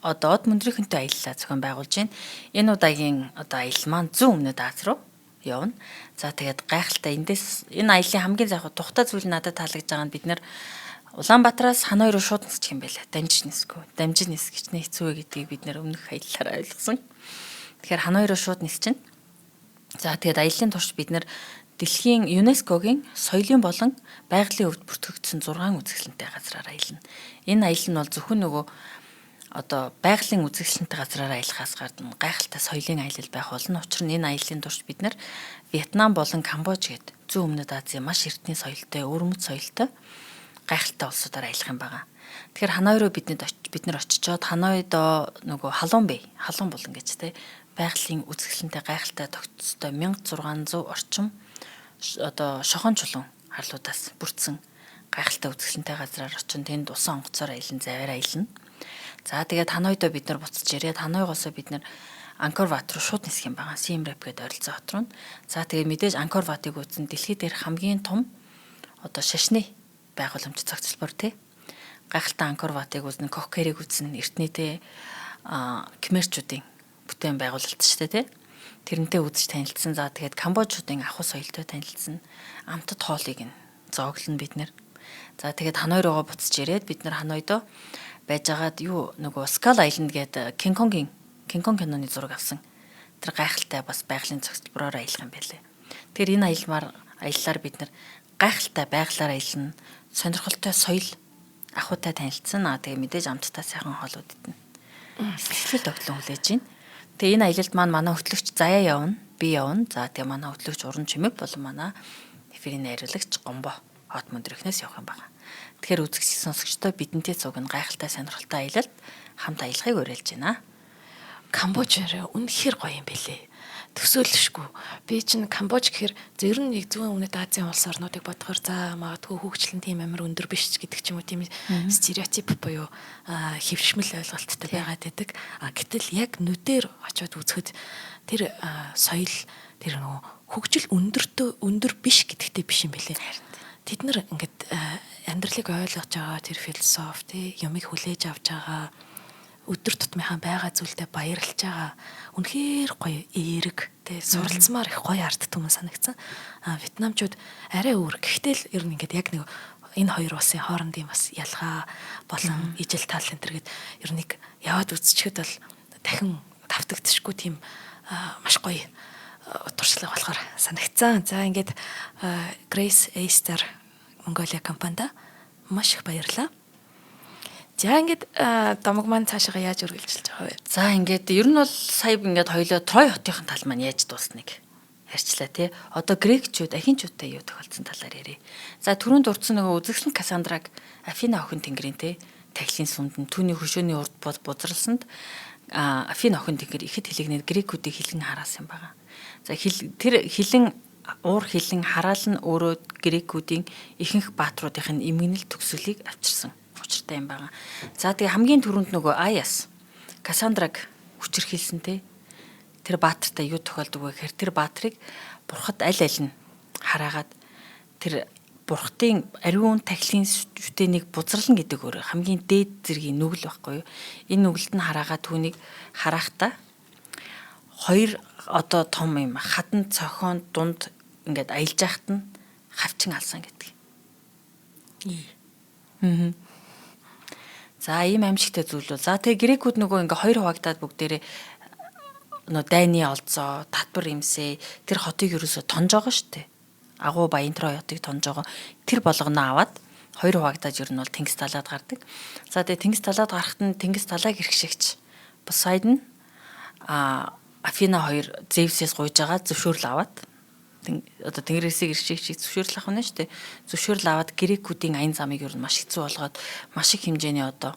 од мөндрийнхэнтэй аяллаа зохион байгуулж байна. Энэ удаагийн аялал маань зүүн өмнөд Аз руу явна. За тэгээд гайхалтай энэ аяллаа хамгийн тухтай зүйл надад таалагдж байгаа нь бид нэр Улаанбаатараас Ханой руу шууд нисчих юм байлаа. Дамжиж нисэх гэж хэцүү гэдгийг бид нэр өмнөх аяллаараа ойлгосон. Тэгэхээр Ханой руу шууд нисчихнэ. За тэгээд аяллаа турш бид нэр Дэлхийн ЮНЕСКОгийн соёлын болон байгалийн өвд бүртгэгдсэн 6 үзэсгэлэнтэй газраар аялна. Энэ аялал нь бол зөвхөн нөгөө байгалийн үзэсгэлэнтэй газраар аялахаас гадна гайхалтай соёлын аялал байх болно. Учир нь энэ аяллаа турш бид нэр Вьетнам болон Камбож гээд зүүн өмнөд Азийн маш эртний соёлтой, өвөрмөц соёлтой гайхалтай улсуудаар аялах юм байна. Тэгэхээр Ханой руу бид нар очичоод Ханойд нөгөө Халуун болон гэж те байгалийн үзэсгэлэнтэй гайхалтай тогтцтой 1600 орчим шохон чулуун харлуудаас бүрдсэн гайхалтай үзэсгэлэнтэй газраар очин тэнд усан онгоцоор аялан заваар аялна. За тэгээд Ханойдоо бид нар буцаж ирээд Ханойгоосоо бид нар Анкор Ват руу шууд нисэх юм байна. Сiem Reap гэдэг ойролцоо хот руу. За тэгээд мэдээж Анкор Ватыг үзэн дэлхийд дээрх хамгийн том шашны байгууламж цогцлбор тий. Гайхалтай Анкор Ватыг үзнэ, Кохкерийг үзнэ, эртнийтэй Кхмерчүүдийн бүтээн байгуулалт шүү дээ тий. Тэрнтэй үзэж танилцсан. За тэгээд Камбожуудын ахуй соёлтой танилцсан. Амтд хоолыг нь зооглоно бид нэр. За тэгээд Ханой руугаа буцаж ирээд бид нар Ханойдоо байжгаад нөгөө Skull Island гэдэг King Kong киноны зураг авсан. Тэр гайхалтай бас байгалийн цогцлбороор аялах юм байлээ. Тэгэхээр энэ аяллаар бид нар гайхалтай байгалаар аялна. Сонирхолтой соёл ахуйтай танилцсан. Тэгээ мэдээж амттай сайхан хоолууд идэнэ. Сэтгэл тогтлон хүлээж байна. Тэгээ энэ аялалд манай хөтлөгч Заяа явна, би явна. За тэгээ манай хөтлөгч Уран Чимэг болон манай эфирийн найруулагч Гомбо хот мөндрөхнөөс явах юм байна. Тэгэхээр үзэгч сонсогчдоо бидэнтэй цуг нь гайхалтай сонирхолтой аялалд хамт аялахыг уриалж байна. Камбож үнэхээр гоё юм бэлээ. Төсөөлшгүй. Би чинь Камбож гэхээр зөв нь нэг зүүн өмнөд Азийн улс орнуудыг бодохоор за магадгүй хөгжлөн тийм амар өндөр биш гэдэг ч юм уу тийм стереотип буюу хэвшмэл ойлголттой байгаад байдаг. Гэтэл яг нүдээр очиод үзэхэд тэр соёл тэр нөгөө хөгжил өндөр биш гэдэгтэй биш юм бэлээ. Тэд нар ингээд амьдралыг ойлгож байгаа тэр философи юмыг хүлээж авч байгаа өдөр тутмынхаа байгаа зүйлдээ баярлж байгаа үнэхээр гоё эерэг тэ суралцмаар их гоё арт түмэн санагдсан. Вьетнамчууд арай өөр. Гэхдээ л ер нь ингээд яг нэг энэ хоёр улсын хоорондын бас ялгаа болон ижил тал энэ төр гэд ер нь нэг яваад үзчихэд бол дахин давтагдчихгүй тийм маш гоё туршлага болохоор санагдсан. За ингээд Grace A-Star Mongolia компанид маш их баярлалаа. За ингээд домог маань цаашаа яаж үргэлжилж байгаа вэ? За ингээд ер нь бол сая ингээд хоёлоо Трой хотын тал маань яаж дуусныг ярьчлаа тий. Одоо грекчүүд, ахинчуудтай юу тохиолдсон талаар ярив. За түрүүнд дурдсан нөгөө үзэгсэн Кассандраг Афина охин тэнгэрийн тий тахилын сүмдэнд түүний хөшөөний урд бузралсанд Афина охин тэнгэр ихэд хэлэгнээд грекүүдийг хилэн хараасан юм байна. За тэр хилэн уур хилэн хараал нь өөрөө грекүүдийн ихэнх баатруудын эмгэнэл төгсгөлийг авчирсан учиртай юм байна. За тэгээ хамгийн түрүүнд нөгөө Аяс Кассандраг хүчирхийлсэн те. Тэр баатартай юу тохиолдог вэ гэхээр тэр баатрыг бурхад аль нь хараагаад тэр бурхтын ариун тахилын шүтээнийг бузрална гэдэг өөр хамгийн дээд зэргийн нүгэл байхгүй юу? Энэ нүгэлд нь хараагаад түүнийг хараахтаа хоёр том юм хатан цохион дунд ингээд аялж яхад нь хавчин алсан гэдэг. За ийм аимшигтай зүйл бол. За тэгээ грекүүд нөгөө ингээ хоёр хуваагдаад бүгдээрээ нөгөө дайны олзоо, татвар имсээ тэр хотыг ерөөсө тонж байгаа шүү дээ. Агуу Баян Трой хотыг тонж байгаа. Тэр болгоно аваад Хоёр хуваагдаад ер нь бол тэнгис талаад гардаг. За тэгээ тэнгис талаад гарахт нь тэнгис талааг эрхшигч Посейдон Афина хоёр Зевсээс гуйж байгаа зөвшөөрөл аваад одоо тэнгэрээсээ эрхшигчийг зөвшөөрөл авах нь шүү дээ. Зөвшөөрөл аваад грекүүдийн аян замыг ер нь маш хэцүү болгоод маш их хэмжээний одоо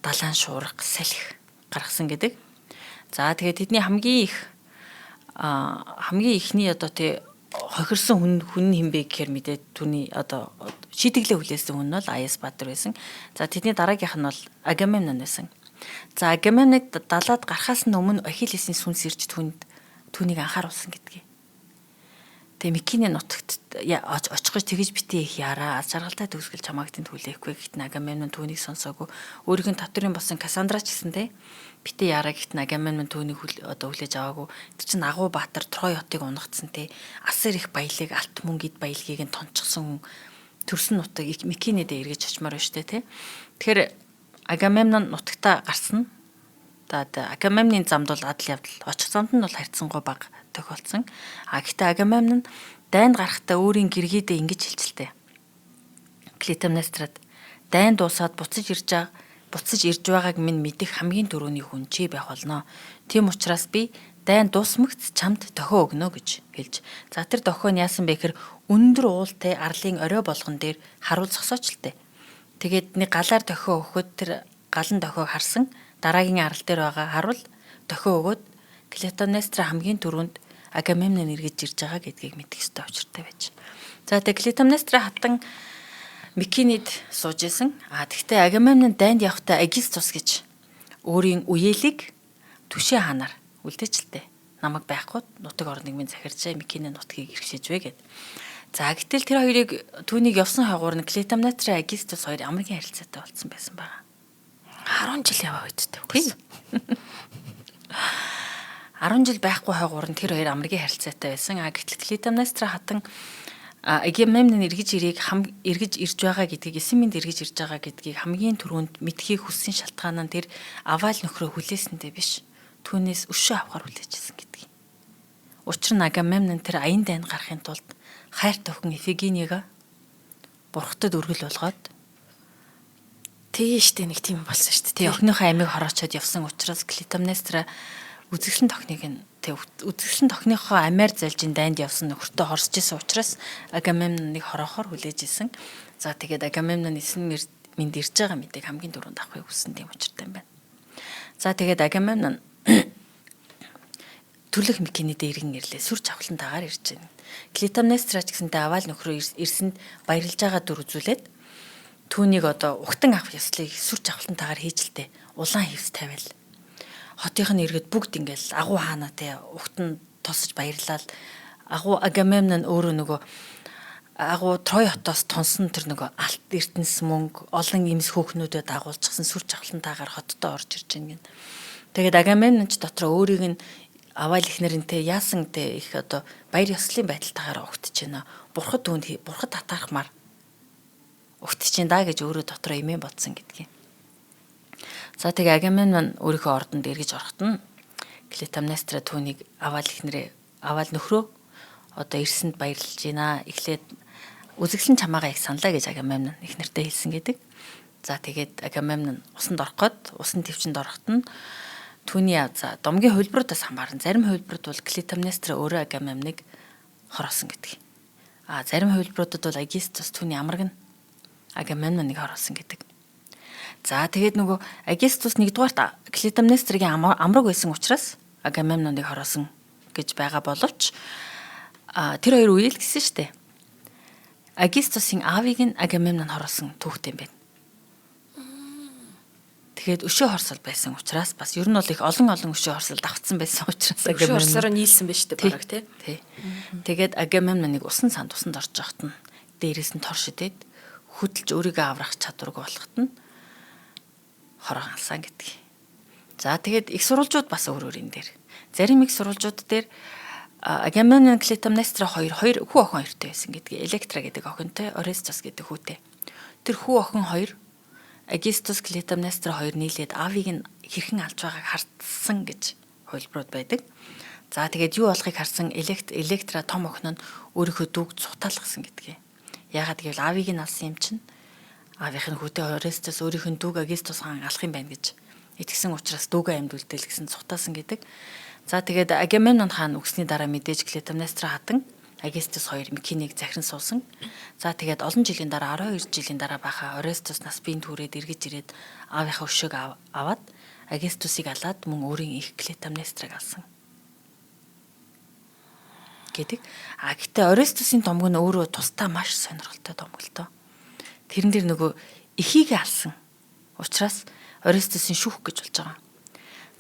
далайн шуурга салхи гаргасан гэдэг. За тэгээд тэдний хамгийн ихний одоо тий хохирсон хүн хинбэ гэхээр мэдээд түүний одоо шийтгэлээ хүлээсэн хүн нь бол Аяс Баатар байсан. За тэдний дараагийнх нь бол Агамемнон байсан. За Агамемныг далаад гарахаас өмнө Ахиллесийн сүнс ирж түүнийг анхааруулсан гэдгийг. Тэгээ Микиний нутагт очихж тэгэж битээ их яраа. Аз жаргалтай төгсгөл чамааг тэнд хүлээхгүй гэхтэн Агамемнон түүнийг сонсоогүй. Өөрийнх нь татврын босон Кассандра ч гэсэнтэй битээ яраа гэхтэн Агамемнон түүнийг хүлээж аваагүй. Тэр чинь агуу баатар Трой хотыг унгацсан те. Асар их баялаг алт мөнгөд баялагийг нь тончсон хүн төрсөн нутаг Микинидээ эргэж очимоор байна штэ те. Тэгэхээр Агамемнон нутагтаа гарсан. Агамемнын замд бол адал явдал очих замд нь бол харьцангуй бага тохиолдсон. Гэхдээ Агамемнон дайнд гарахдаа өөрийн гэргийдээ ингэж хэлчихлээ. Клитемнестрад дайн дуусаад буцаж ирж байгааг минь мэдэх хамгийн түрүүний хүн чи байх болно. Тийм учраас би дайн дуусмагц чамд дохио өгнө гэж хэлж. За тэр дохио нь яасан бэ гэхээр өндөр уултай арлын орой болгон дээр харуул зогсоочлээ. Тэгээд нэг галаар дохио өгөхөд тэр галан дохиог харсан. Дараагийн арал дээр байгаа харуул дохио өгөөд Клитемнестра хамгийн түрүүнд Агамемнон эргэж ирж байгаа гэдгийг мэдэх ёстой учиртай байж. За тэгээ Клитемнестра хатан Микинид сууж исэн. Тэгтээ Агамемнон дайнд явахдаа Агистус гэж өөрийн үеэлийг Түшээ хаанаар үлдээчихлээ. Намайг байхгүй нутаг орныг минь захирчаа Микиний нутгийг эрхшиж вэ гэд. За гэтэл тэр хоёрыг түүнийг явсан хойгуур нь Клитемнестра Агистус хоёр амргийн харилцаатай болсон байсан байна. 10 жил яваа үедтэй үгүй. 10 жил байхгүй хойгуур нь тэр хоёр амргийн харилцаатай байсан. Гэтэл Клитемнестра хатан Агамемнон эргэж ирж байгаа гэдгийг эсэн минь эргэж ирж байгаа гэдгийг хамгийн түрүүнд мэдхийг хүссэн шалтгаан нь тэр аваал нөхрөө хүлээсэндээ биш. Түүнээс өшөө авахар хүлээжсэн гэдгийг. Учир нь Агамемнон тэр аян дайнд гарахын тулд хайрт охин Эфигенига бурхтад өргөл болгоод Тэгээ штэ нэг тийм болсон штэ. Тэгээ охиныхоо амийг хороочоод явсан учраас Клитемнестра үзэгсэн тохиныхоо амиар залжин дайнд явсан нөхөртөө хорсож исэн учраас Агамемноныг хороохоор хүлээж исэн. За тэгээд Агамемнон эсэн минь ирж байгаа мэдээг хамгийн түрүүнд авахыг хүссэн тийм учиртай юм байна. За тэгээд Агамемнон төлөх Микинидээ иргэн ирлээ. Сүр чавхлантайгаар ирж байна. Клитемнестра ч гэсэнтэй аваал нөхрөө ирсэнд баярлж байгаа дүр үзүүлээд түүнийг одоо угтан авах ёслыг сүр чавхлантайгаар хийж л дээ. Улаан хевс тавиал. Хотынх нь иргэд бүгд ингээл агуу хаанаа те угтан тосож баярлал. Агуу Агамемнон өөрөө нөгөө агуу Трой хотоос тунсан тэр нөгөө алт эрдэнэс мөнгө олон имс хөөхнүүдэд дагуулчихсан сүр чавхлантайгаар хоттой орж ирж байна гэн. Тэгээд Агамемнон ч дотроо өөрийг нь аваал ихнэрэнтэй яасан те их одоо баяр ёслолын байдалтайгаар угтж байна. Бурхад татаархмаар угтж байна да гэж өөрөө дотроо имэн бодсон гэдгийг. За тэгээ Агамемнон өөрийнхөө ордонд эргэж орохт нь Клитемнестра түүнийг аваал нөхрөө одоо ирсэнд баярлж байна. Эхлээд үзэгсэн чамаагаа их саналаа гэж Агамемнон их нэртэй хэлсэн гэдэг. За тэгээд Агамемнон усанд орох гээд усан твчэнд орохт нь түүний домгийн хувилбаруудаас хамааран зарим хувилбарууд бол Клитемнестра өөрөө Агамемныг хороосон гэдэг. Зарим хувилбаруудад бол Агистус түүний амраг нь Агамемноныг хороосон гэдэг. За тэгээд нөгөө Агистус нэгдүгээрт Клитемнестрагийн амраг байсан учраас Агамемноныг хороосон гэж байгаа боловч тэр хоёр үеэл гэсэн штэ. Агистусын аавыг нь Агамемнон хороосон түүхтэй юм байна. Тэгээд өшөө хорсол байсан учраас бас ер нь бол их олон өшөө хорсол давтсан байсан учраас Агамемнон орсороо нийлсэн байж тээ бараг тий. Тэгээд Агамемноныг усанд орж явахт нь дээрээс нь тор шидэд хөдөлж өөрийгөө аврах чадваргүй болохт нь хороогансан гэдэг. За тэгээд их сурвалжууд бас өөр энэ дээр. Зарим их сурвалжууд дээр Агамемнон Клитемнестра хоёр хүү охин хоёртой байсан гэдгийг. Электра гэдэг охинтой, Орестос гэдэг хүүтэй. Тэр хүү охин хоёр Агистус Клитемнестра хоёр нийлээд аавыг нь хэрхэн алж байгааг хартсан гэж хувилбарууд байдаг. За тэгээд юу болохыг харсан Электра том охин нь өөрийнхөө дүүг цутаалгасан гэдгийг. Яагаад гэвэл аавыг нь алсан юм чинь аавынхын хүүтэй Орестос өөрийнх нь дүүг Агистус хаан алах юм байна гэж итгэсэн учраас дүүгээ амьд үлдээл гэсэн цухтаасан гэдэг. За тэгээд Агамемнон хаан үгсний дараа мэдээж Клетимнестра хатан Агистус 2 Микинийг захиран суусан. За тэгээд олон жилийн дараа 12 жилийн дараа баха Орестос нас биеийн түрээд эргэж ирээд аавынхаа өшөөг аваад Агистусыг алаад мөн өөрийн их Клетимнестраг алсан. Гэдэг. Гэтээ Орестусын домог нь өөрөө тусдаа маш сонирхолтой домог л доо. Тэрэн дээр нөгөө эхийг алсан. Учраас Орестусын шүүх гэж болж байгаа.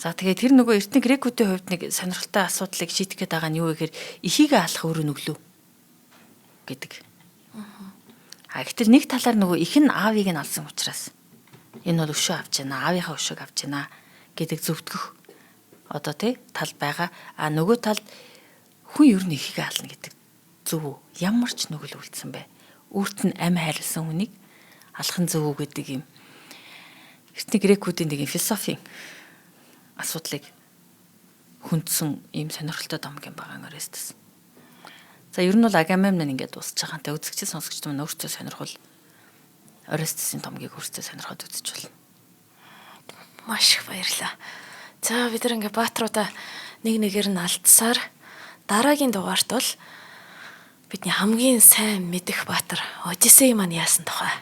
За тэгээд тэр нөгөө эртний грекүүдийн хувьд нэг сонирхолтой асуудлыг шийдэх гээд байгаа нь юу гэхээр эхийг алах өөрөө нүглүү гэдэг. Гэтэл нэг талаар нөгөө их нь аавыг нь алсан учраас энэ бол өшөө авч яана, аавынхаа өшөөг авч яана гэдэг зөвтгөх одоо тал байгаа. Нөгөө талд хүн ер нь эхийг ална гэдэг зөв үү? Ямар ч нүгэл үлдсэн бай. Өөрт нь амь хайрлсан хүнийг алах нь зөв үү гэдэг юм. Эртний грекүүдийн нэг философийн асуудлыг хүндсэн ийм сонирхолтой домог юм байгаа Орестос. За ер нь бол Агамемнон ингээд дуусч байгаа. Тэ үзэгчд сонсогчд маань өөрсдөө сонирхол Орестосын домгийг өөрсдөө сонирхоод үзэж болно. Маш их баярлалаа. За бид нар ингээд баатруудаа нэг нэгээр нь алдсаар дараагийн дугаарт бол бидний хамгийн сайн мэдэх баатар Одиссей маань яасан тухай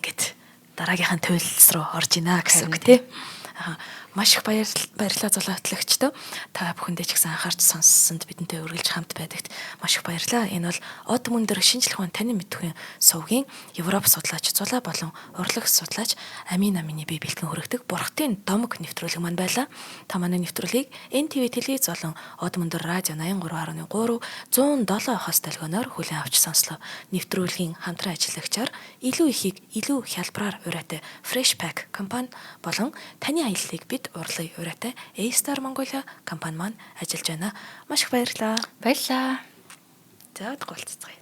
ингээд дараагийнхын туйлс руу орж ийнэ гэсэн үг тий. Маш их баярлалаа золиотлогчдоо. Та бүхэндээ ч гэсэн анхаарч сонссонд бидэнтэй үргэлж хамт байдагт маш их баярлалаа. Энэ бол Од мөндөр шинжлэх ухааны танин мэдхийн сувгийн Европ судлаач Зулаа болон урлаг судлаач Амина миний бие бэлтгэн хүргэдэг Бурхтын домог нэвтрүүлэг маань байлаа. Та манай нэвтрүүлгийг NTV телевиз болон Од мөндөр радио 83.3 107 хос долгионоор хүлээн авч сонслоо. Нэвтрүүлгийн хамтран ажиллагчаар илүү ихийг илүү хялбараар ураатай Fresh Pack компани болон таны аяллыг бид урлаг ураатай A-Star Mongolia компани маань ажиллаж байна. Маш их баярлалаа. Баярлалаа. За голццгаая.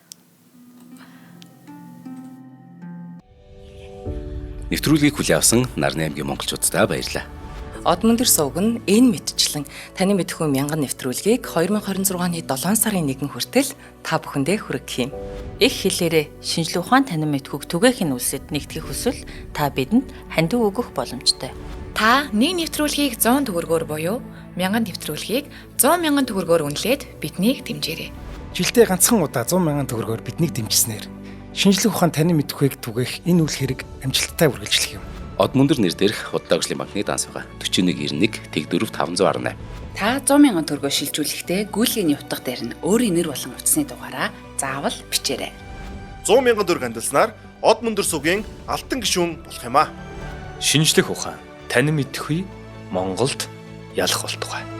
Нэвтрүүлгийг хүлээн авсан Нарны аймгийн монголчуудаа баярлалаа. Од мөндөр сувг нь энэ мэдчлэн таны мэдхүйн мянган нэвтрүүлгийг 2026 оны 7 сарын 1 хүртэл та бүхэндээ хүргэх юм. Их хэлээрээ шинжлэх ухаан танин мэдхүйг түгээхийн үлсэд нэгтгэх хүсвэл та бидэнд хандив өгөх боломжтой. Та нэг нэвтрүүлгийг 100 төгрөгөөр буюу 1000 нэвтрүүлгийг 100 мянган төгрөгөөр үнэлээд биднийг дэмжээрэй. Жилдээ ганцхан удаа 100 мянган төгрөгөөр биднийг дэмжснээр шинжлэх ухаан танин мэдхүйг түгээх энэ үйл хэрэг амжилттай үргэлжлэх юм. Од мөндөр нэр дээрх Худалдаажлын банкны данс байгаа 4191 тэг 4518. Та 100 мянган төгрөгөөр шилжүүлэхдээ гүйлгээний утга дээр нь өөрийн нэр болон утасны дугаараа заавал бичээрэй. 100 мянган төгрөг хандалснаар Од мөндөр сувгийн алтан гишүүн болох юм а. Шинжлэх ухаан танин мэдхгүй Монголд ялах болтугай.